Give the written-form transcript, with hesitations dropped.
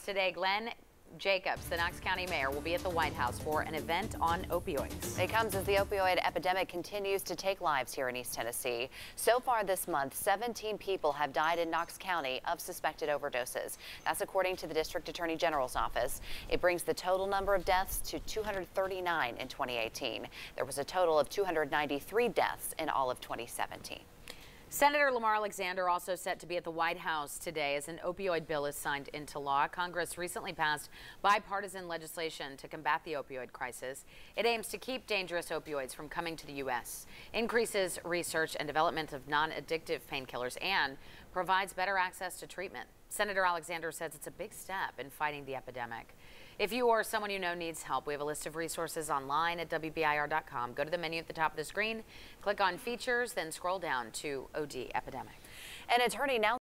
Today, Glenn Jacobs, the Knox County mayor, will be at the White House for an event on opioids. It comes as the opioid epidemic continues to take lives here in East Tennessee. So far this month, 17 people have died in Knox County of suspected overdoses. That's according to the District Attorney General's office. It brings the total number of deaths to 239 in 2018. There was a total of 293 deaths in all of 2017. Senator Lamar Alexander also set to be at the White House today as an opioid bill is signed into law. Congress recently passed bipartisan legislation to combat the opioid crisis. It aims to keep dangerous opioids from coming to the U.S., increases research and development of non-addictive painkillers, and provides better access to treatment. Senator Alexander says it's a big step in fighting the epidemic. If you or someone you know needs help, we have a list of resources online at WBIR.com. Go to the menu at the top of the screen, click on features, then scroll down to OD epidemic. An attorney now